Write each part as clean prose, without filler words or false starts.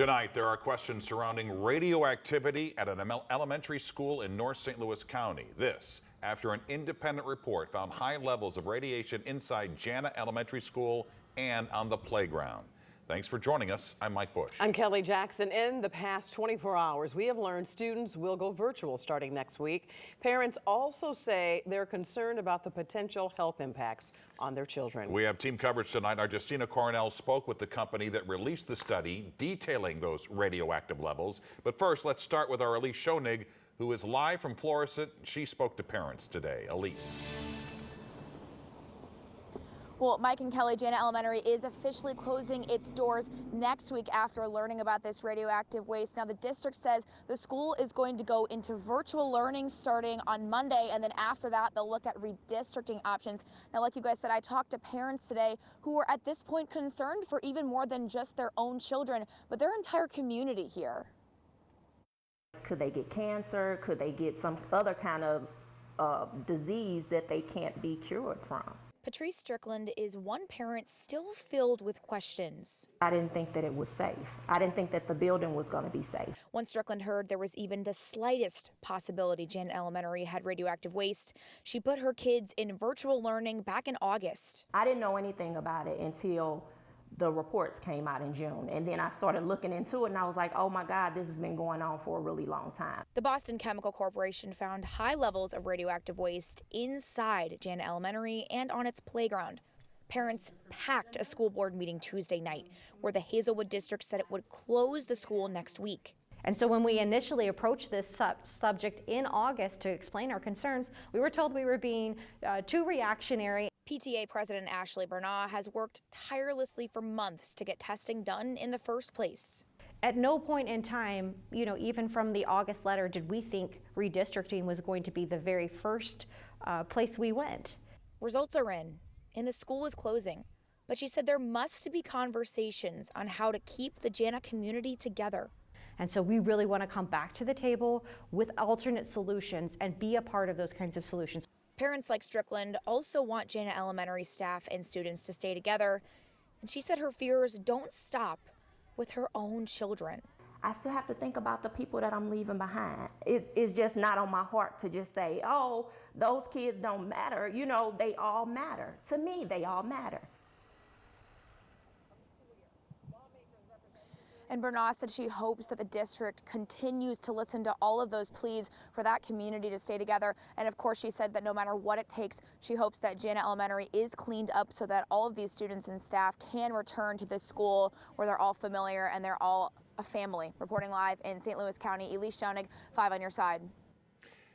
Tonight, there are questions surrounding radioactivity at an elementary school in North St. Louis County. This after an independent report found high levels of radiation inside Jana Elementary School and on the playground. Thanks for joining us. I'm Mike Bush. I'm Kelly Jackson. In the past 24 hours, we have learned students will go virtual starting next week. Parents also say they're concerned about the potential health impacts on their children. We have team coverage tonight. Our Jana Elementary spoke with the company that released the study detailing those radioactive levels. But first, let's start with our Elise Schoenig, who is live from Florissant. She spoke to parents today. Elise. Well, Mike and Kelly, Jana Elementary is officially closing its doors next week after learning about this radioactive waste. Now, the district says the school is going to go into virtual learning starting on Monday, and then after that, they'll look at redistricting options. Now, like you guys said, I talked to parents today who are at this point concerned for even more than just their own children, but their entire community here. Could they get cancer? Could they get some other kind of disease that they can't be cured from? Patrice Strickland is one parent still filled with questions. I didn't think that it was safe. I didn't think that the building was going to be safe. Once Strickland heard there was even the slightest possibility Jana Elementary had radioactive waste, she put her kids in virtual learning back in August. I didn't know anything about it until the reports came out in June. And then I started looking into it and I was like, oh my God, this has been going on for a really long time. The Boston Chemical Corporation found high levels of radioactive waste inside Jana Elementary and on its playground. Parents packed a school board meeting Tuesday night where the Hazelwood district said it would close the school next week. And so when we initially approached this subject in August to explain our concerns, we were told we were being too reactionary. PTA President Ashley Bernard has worked tirelessly for months to get testing done in the first place. At no point in time, even from the August letter, did we think redistricting was going to be the very first place we went. Results are in, and the school is closing. But she said there must be conversations on how to keep the Jana community together. And so we really want to come back to the table with alternate solutions and be a part of those kinds of solutions. Parents like Strickland also want Jana Elementary staff and students to stay together. And she said her fears don't stop with her own children. I still have to think about the people that I'm leaving behind. It's just not on my heart to just say, oh, those kids don't matter. They all matter. To me, they all matter. And Bernard said she hopes that the district continues to listen to all of those pleas for that community to stay together. And of course, she said that no matter what it takes, she hopes that Jana Elementary is cleaned up so that all of these students and staff can return to this school where they're all familiar and they're all a family. Reporting live in St. Louis County, Elise Schoenig, 5 on Your Side.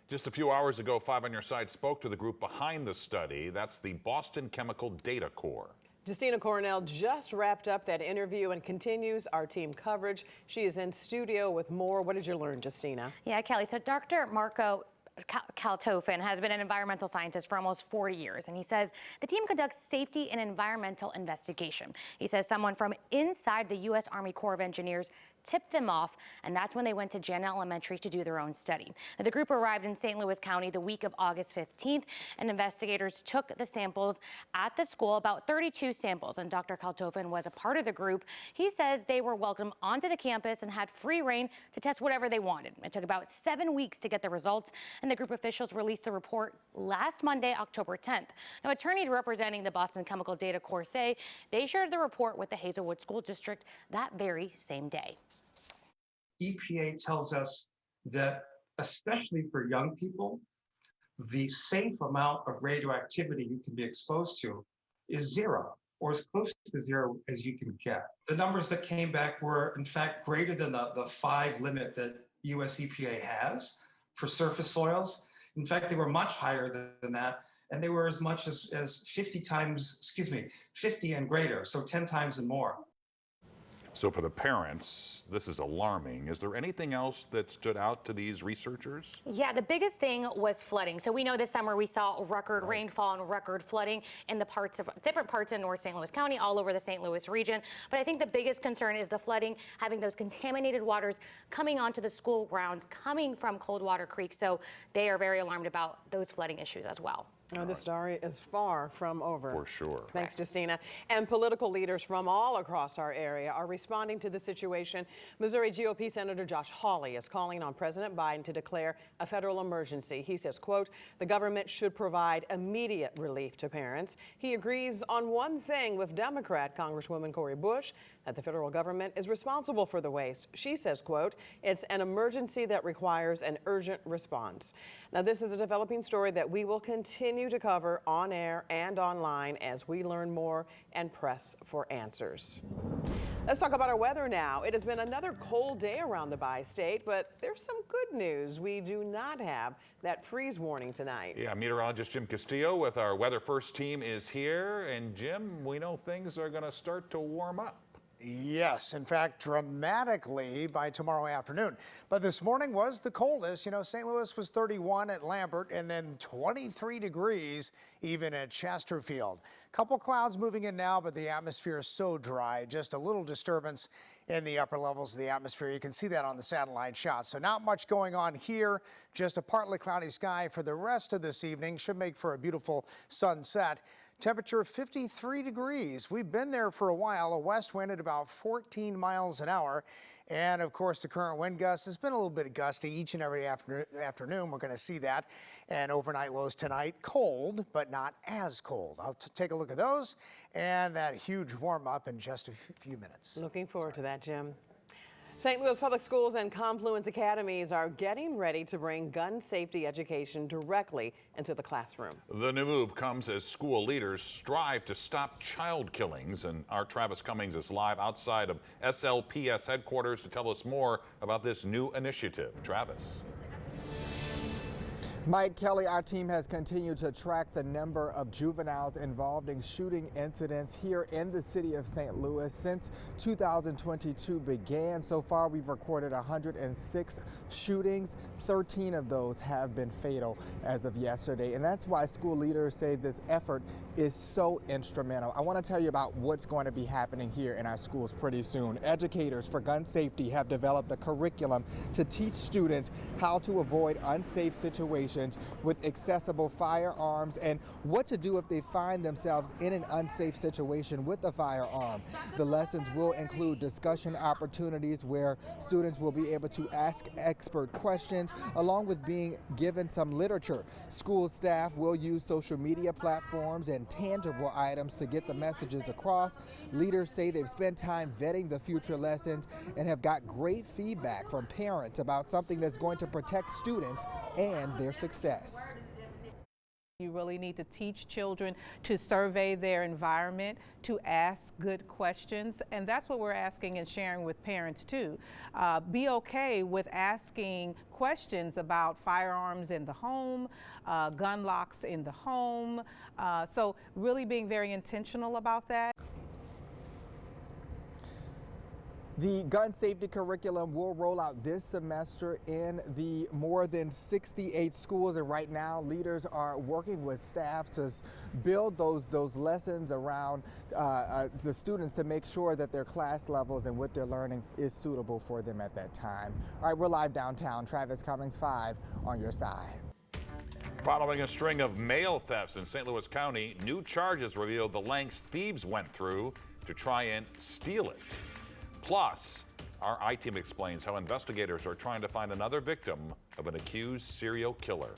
Just a few hours ago, 5 on Your Side spoke to the group behind the study. That's the Boston Chemical Data Corps. Jana Cornell just wrapped up that interview and continues our team coverage. She is in studio with more. What did you learn, Justina? Yeah, Kelly, so Dr. Marco Kaltofen has been an environmental scientist for almost 40 years, and he says the team conducts safety and environmental investigation. He says someone from inside the U.S. Army Corps of Engineers tipped them off, and that's when they went to Jana Elementary to do their own study. Now, the group arrived in St. Louis County the week of August 15th, and investigators took the samples at the school, about 32 samples, and Dr. Kaltofen was a part of the group. He says they were welcomed onto the campus and had free reign to test whatever they wanted. It took about 7 weeks to get the results, and the group officials released the report last Monday, October 10th. Now, attorneys representing the Boston Chemical Data Corps say they shared the report with the Hazelwood School District that very same day. EPA tells us that, especially for young people, the safe amount of radioactivity you can be exposed to is 0, or as close to 0 as you can get. The numbers that came back were, in fact, greater than the 5 limit that US EPA has for surface soils. In fact, they were much higher than that, and they were as much as 50 and greater, so 10 times and more. So for the parents, this is alarming. Is there anything else that stood out to these researchers? Yeah, the biggest thing was flooding. So we know this summer we saw record rainfall and record flooding in the different parts in North St. Louis County, all over the St. Louis region. But I think the biggest concern is the flooding, having those contaminated waters coming onto the school grounds, coming from Coldwater Creek. So they are very alarmed about those flooding issues as well. Oh, the story is far from over. For sure. Thanks, Justina. And political leaders from all across our area are responding to the situation. Missouri GOP Senator Josh Hawley is calling on President Biden to declare a federal emergency. He says, quote, the government should provide immediate relief to parents. He agrees on one thing with Democrat Congresswoman Cori Bush, that the federal government is responsible for the waste. She says, quote, it's an emergency that requires an urgent response. Now, this is a developing story that we will continue to cover on air and online as we learn more and press for answers. Let's talk about our weather now. It has been another cold day around the bi-state, but there's some good news. We do not have that freeze warning tonight. Yeah, meteorologist Jim Castillo with our Weather First team is here. And Jim, we know things are going to start to warm up. Yes, in fact, dramatically by tomorrow afternoon. But this morning was the coldest. You know, St. Louis was 31 at Lambert and then 23 degrees even at Chesterfield. Couple clouds moving in now, but the atmosphere is so dry. Just a little disturbance in the upper levels of the atmosphere. You can see that on the satellite shot. So not much going on here. Just a partly cloudy sky for the rest of this evening. Should make for a beautiful sunset. Temperature 53 degrees. We've been there for a while. A west wind at about 14 miles an hour. And of course, the current wind gust has been a little bit gusty each and every afternoon. We're going to see that. And overnight lows tonight, cold, but not as cold. I'll take a look at those and that huge warm up in just a few minutes. Looking forward to that, Jim. St. Louis Public Schools and Confluence Academies are getting ready to bring gun safety education directly into the classroom. The new move comes as school leaders strive to stop child killings. And our Travis Cummings is live outside of SLPS headquarters to tell us more about this new initiative. Travis. Mike Kelly, our team has continued to track the number of juveniles involved in shooting incidents here in the city of St. Louis since 2022 began. So far, we've recorded 106 shootings. 13 of those have been fatal as of yesterday. And that's why school leaders say this effort is so instrumental. I want to tell you about what's going to be happening here in our schools pretty soon. Educators for gun safety have developed a curriculum to teach students how to avoid unsafe situations with accessible firearms and what to do if they find themselves in an unsafe situation with a firearm. The lessons will include discussion opportunities where students will be able to ask expert questions along with being given some literature. School staff will use social media platforms and tangible items to get the messages across. Leaders say they've spent time vetting the future lessons and have got great feedback from parents about something that's going to protect students and their success. You really need to teach children to survey their environment, to ask good questions, and that's what we're asking and sharing with parents too. Be okay with asking questions about firearms in the home, gun locks in the home, so really being very intentional about that. The gun safety curriculum will roll out this semester in the more than 68 schools, and right now leaders are working with staff to build those lessons around the students to make sure that their class levels and what they're learning is suitable for them at that time. All right, we're live downtown. Travis Cummings 5 on your side. Following a string of mail thefts in St. Louis County, new charges revealed the lengths thieves went through to try and steal it. Plus, our I-Team explains how investigators are trying to find another victim of an accused serial killer.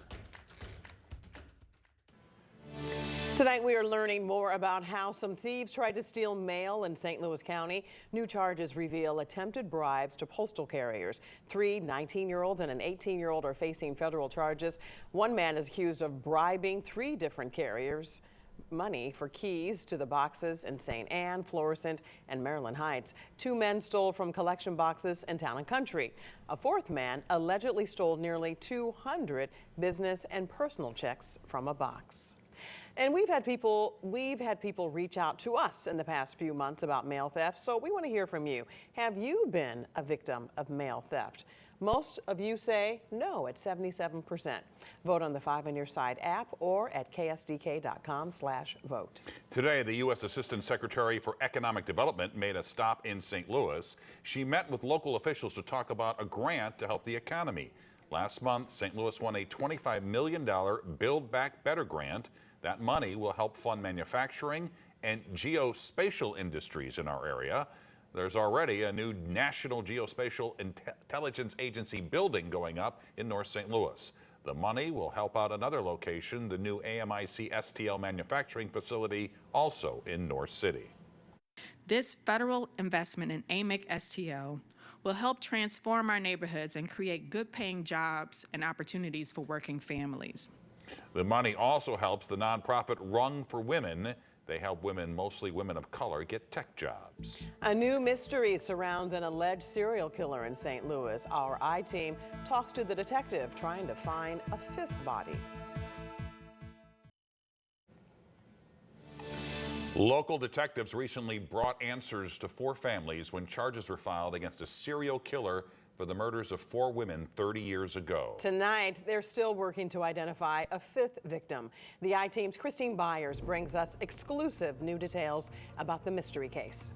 Tonight we are learning more about how some thieves tried to steal mail in St. Louis County. New charges reveal attempted bribes to postal carriers. 3 19-year-olds and an 18-year-old are facing federal charges. One man is accused of bribing 3 different carriers money for keys to the boxes in St. Anne, Florissant, and Maryland Heights. 2 men stole from collection boxes in Town and Country. A 4th man allegedly stole nearly 200 business and personal checks from a box. And we've had people reach out to us in the past few months about mail theft, so we want to hear from you. Have you been a victim of mail theft? Most of you say no at 77%. Vote on the 5 on Your Side app or at ksdk.com/vote. Today, the U.S. Assistant Secretary for Economic Development made a stop in St. Louis. She met with local officials to talk about a grant to help the economy. Last month, St. Louis won a $25 million Build Back Better grant. That money will help fund manufacturing and geospatial industries in our area. There's already a new National Geospatial Intelligence Agency building going up in North St. Louis. The money will help out another location, the new AMIC STL manufacturing facility, also in North City. This federal investment in AMIC STL will help transform our neighborhoods and create good-paying jobs and opportunities for working families. The money also helps the nonprofit Rung for Women. They help women, mostly women of color, get tech jobs. A new mystery surrounds an alleged serial killer in St. Louis. Our I-Team talks to the detective trying to find a fifth body. Local detectives recently brought answers to 4 families when charges were filed against a serial killer for the murders of 4 women 30 years ago. Tonight, they're still working to identify a 5th victim. The I-Team's Christine Byers brings us exclusive new details about the mystery case.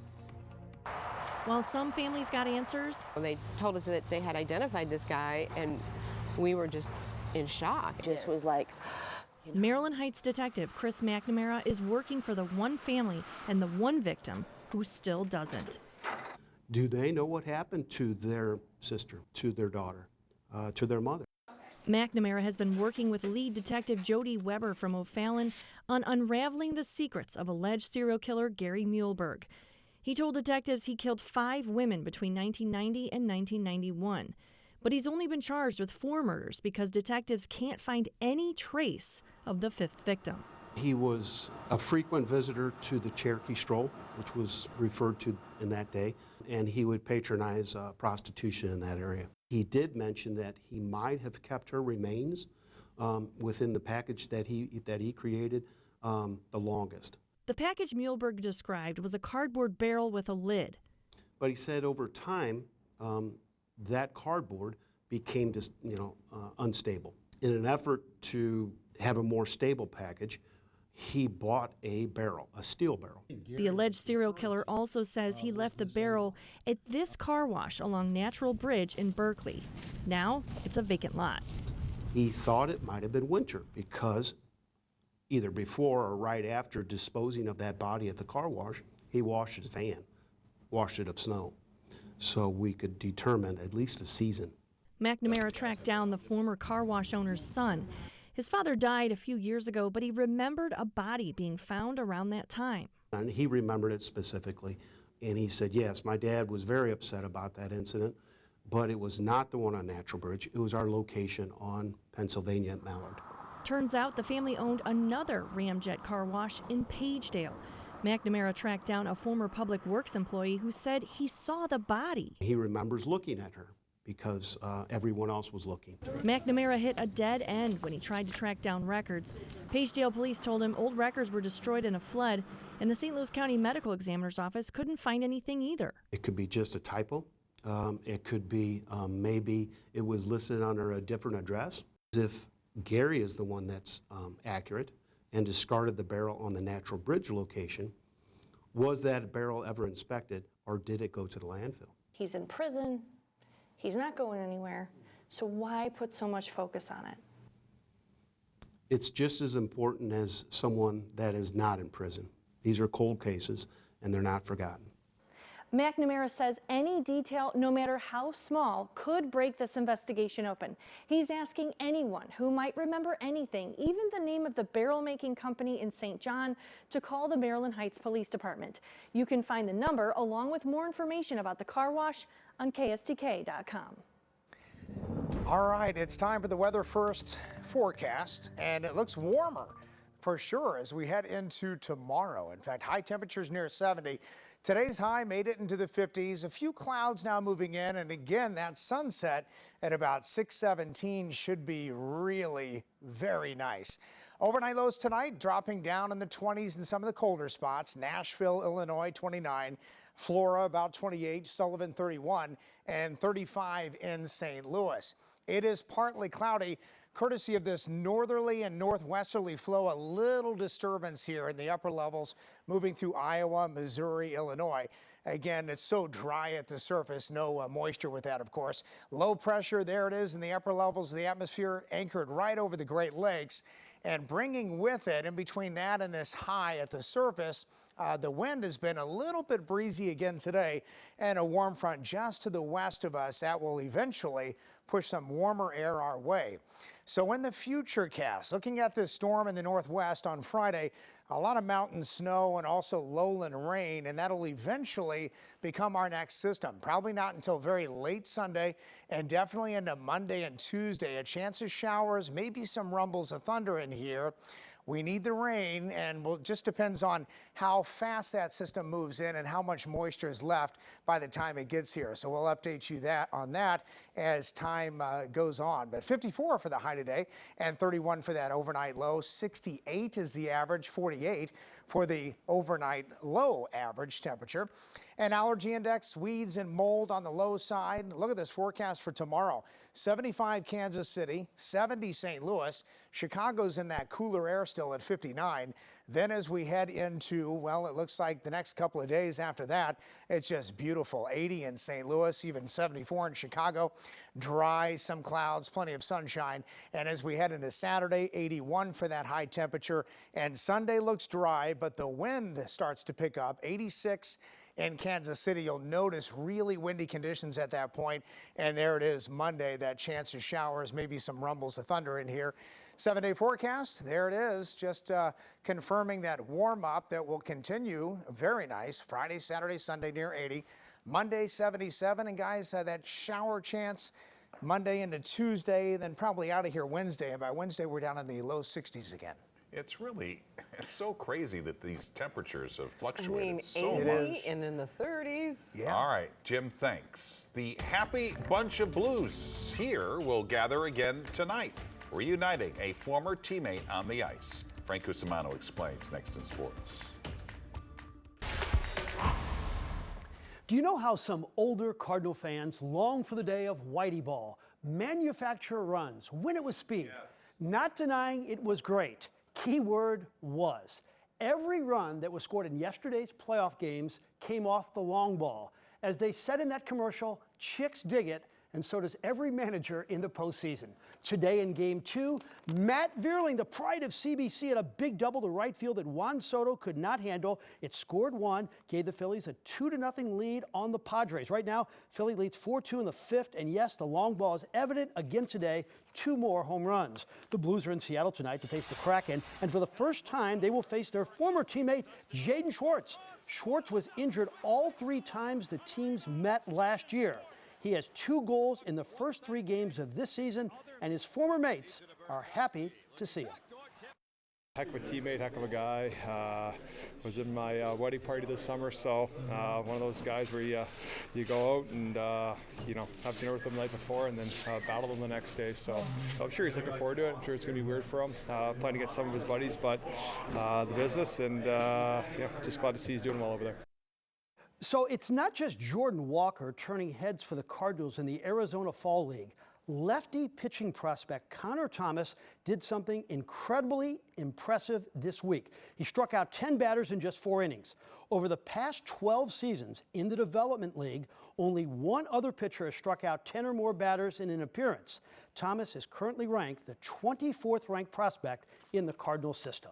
While some families got answers, they told us that they had identified this guy, and we were just in shock. It just was like, Maryland Heights detective Chris McNamara is working for the one family and the one victim who still doesn't. Do they know what happened to their sister, to their daughter, to their mother? McNamara has been working with lead detective Jody Weber from O'Fallon on unraveling the secrets of alleged serial killer Gary Muehlberg. He told detectives he killed 5 women between 1990 and 1991. But he's only been charged with 4 murders because detectives can't find any trace of the 5th victim. He was a frequent visitor to the Cherokee Stroll, which was referred to in that day, and he would patronize prostitution in that area. He did mention that he might have kept her remains within the package that he created the longest. The package Muehlberg described was a cardboard barrel with a lid. But he said over time, that cardboard became just, unstable. In an effort to have a more stable package, he bought a barrel, a steel barrel. The alleged serial killer also says he left the barrel at this car wash along Natural Bridge in Berkeley. Now it's a vacant lot. He thought it might have been winter because either before or right after disposing of that body at the car wash, he washed his van, washed it of snow, so we could determine at least a season. McNamara tracked down the former car wash owner's son. His father died a few years ago, but he remembered a body being found around that time. And he remembered it specifically, and he said, yes, my dad was very upset about that incident, but it was not the one on Natural Bridge. It was our location on Pennsylvania at Mallard. Turns out the family owned another Ramjet car wash in Pagedale. McNamara tracked down a former Public Works employee who said he saw the body. He remembers looking at her because everyone else was looking. McNamara hit a dead end when he tried to track down records. Pagedale police told him old records were destroyed in a flood, and the St. Louis County Medical Examiner's Office couldn't find anything either. It could be just a typo. It could be maybe it was listed under a different address. If Gary is the one that's accurate and discarded the barrel on the Natural Bridge location, was that barrel ever inspected, or did it go to the landfill? He's in prison. He's not going anywhere. So why put so much focus on it? It's just as important as someone that is not in prison. These are cold cases, and they're not forgotten. McNamara says any detail, no matter how small, could break this investigation open. He's asking anyone who might remember anything, even the name of the barrel-making company in St. John, to call the Maryland Heights Police Department. You can find the number along with more information about the car wash on KSTK.com. All right, it's time for the Weather First forecast, and it looks warmer for sure as we head into tomorrow. In fact, high temperatures near 70. Today's high made it into the 50s. A few clouds now moving in, and again, that sunset at about 6:17 should be really very nice. Overnight lows tonight dropping down in the 20s in some of the colder spots. Nashville, Illinois, 29. Flora, about 28. Sullivan, 31. And 35 in St. Louis. It is partly cloudy courtesy of this northerly and northwesterly flow. A little disturbance here in the upper levels moving through Iowa, Missouri, Illinois. Again, it's so dry at the surface, no moisture with that, of course. Low pressure, there it is in the upper levels of the atmosphere, anchored right over the Great Lakes, and bringing with it, in between that and this high at the surface, the wind has been a little bit breezy again today, and a warm front just to the west of us that will eventually push some warmer air our way. So in the future cast, looking at this storm in the northwest on Friday, a lot of mountain snow and also lowland rain, and that'll eventually become our next system. Probably not until very late Sunday and definitely into Monday and Tuesday. A chance of showers, maybe some rumbles of thunder in here. We need the rain, and it just depends on how fast that system moves in and how much moisture is left by the time it gets here. So we'll update you on that as time goes on. But 54 for the high today and 31 for that overnight low. 68 is the average, 48 for the overnight low average temperature. And allergy index, weeds and mold on the low side. Look at this forecast for tomorrow. 75 Kansas City, 70 St. Louis. Chicago's in that cooler air still at 59. Then as we head into, well, it looks like the next couple of days after that, it's just beautiful. 80 in St. Louis, even 74 in Chicago. Dry, some clouds, plenty of sunshine. And as we head into Saturday, 81 for that high temperature. And Sunday looks dry, but the wind starts to pick up. 86 in Kansas City. You'll notice really windy conditions at that point. And there it is, Monday, that chance of showers, maybe some rumbles of thunder in here. 7-day forecast, there it is, just confirming that warm up that will continue. Very nice. Friday, Saturday, Sunday near 80. Monday, 77. And guys, that shower chance Monday into Tuesday, then probably out of here Wednesday. And by Wednesday, we're down in the low 60s again. It's so crazy that these temperatures have fluctuated so 80 much. and in the 30s. Yeah. All right, Jim, thanks. The Happy Bunch of Blues here will gather again tonight, reuniting a former teammate on the ice. Frank Cusimano explains next in sports. Do you know how some older Cardinal fans long for the day of Whitey Ball? Manufacturer runs, win it with speed. Yes. Not denying it was great. Keyword was. Every run that was scored in yesterday's playoff games came off the long ball. As they said in that commercial, chicks dig it, and so does every manager in the postseason. Today in Game 2, Matt Vierling, the pride of CBC, had a big double to right field that Juan Soto could not handle. It scored one, gave the Phillies a 2-0 lead on the Padres. Right now, Philly leads 4-2 in the fifth, and yes, the long ball is evident again today. 2 more home runs. The Blues are in Seattle tonight to face the Kraken, and for the first time, they will face their former teammate, Jaden Schwartz. Schwartz was injured all 3 times the teams met last year. He has 2 goals in the first 3 games of this season, and his former mates are happy to see him. Heck of a teammate, heck of a guy. Was in my wedding party this summer, so one of those guys where you go out and have dinner with him the night before and then battle them the next day. So I'm sure he's looking forward to it. I'm sure it's going to be weird for him. Planning to get some of his buddies, but the business, and just glad to see he's doing well over there. So it's not just Jordan Walker turning heads for the Cardinals in the Arizona Fall League. Lefty pitching prospect Connor Thomas did something incredibly impressive this week. He struck out 10 batters in just 4 innings. Over the past 12 seasons in the Development League, only one other pitcher has struck out 10 or more batters in an appearance. Thomas is currently ranked the 24th ranked prospect in the Cardinals system.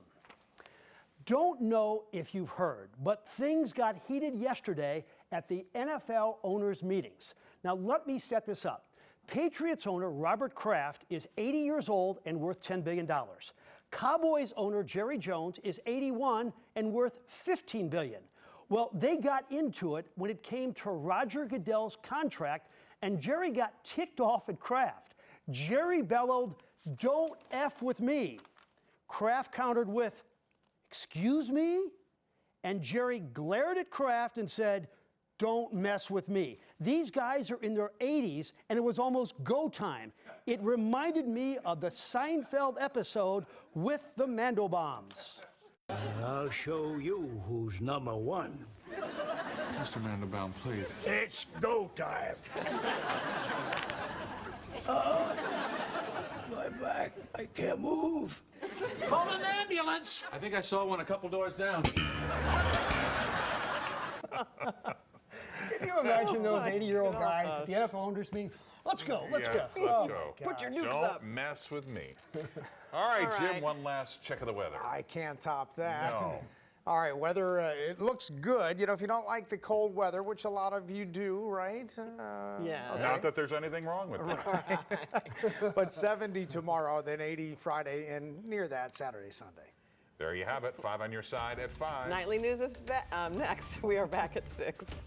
Don't know if you've heard, but things got heated yesterday at the NFL owners' meetings. Now, let me set this up. Patriots owner Robert Kraft is 80 years old and worth $10 billion. Cowboys owner Jerry Jones is 81 and worth $15 billion. Well, they got into it when it came to Roger Goodell's contract, and Jerry got ticked off at Kraft. Jerry bellowed, "Don't F with me." Kraft countered with, "Excuse me?" And Jerry glared at Kraft and said, "Don't mess with me." These guys are in their 80s, and it was almost go time. It reminded me of the Seinfeld episode with the Mandelbaums. I'll show you who's number one. Mr. Mandelbaum, please. It's go time. My back, I can't move. Call an ambulance. I think I saw one a couple doors down. Can you imagine those 80-year-old guys at the NFL owners meeting? Let's go, let's go. Let's Oh, go. Put your nukes Don't up. mess with me. All right, Jim, one last check of the weather. I can't top that. No. All right, weather, it looks good. You know, if you don't like the cold weather, which a lot of you do, right? Yeah. Not that there's anything wrong with it. But 70 tomorrow, then 80 Friday, and near that Saturday, Sunday. There you have it. 5 on your side at 5. Nightly news is next. We are back at 6.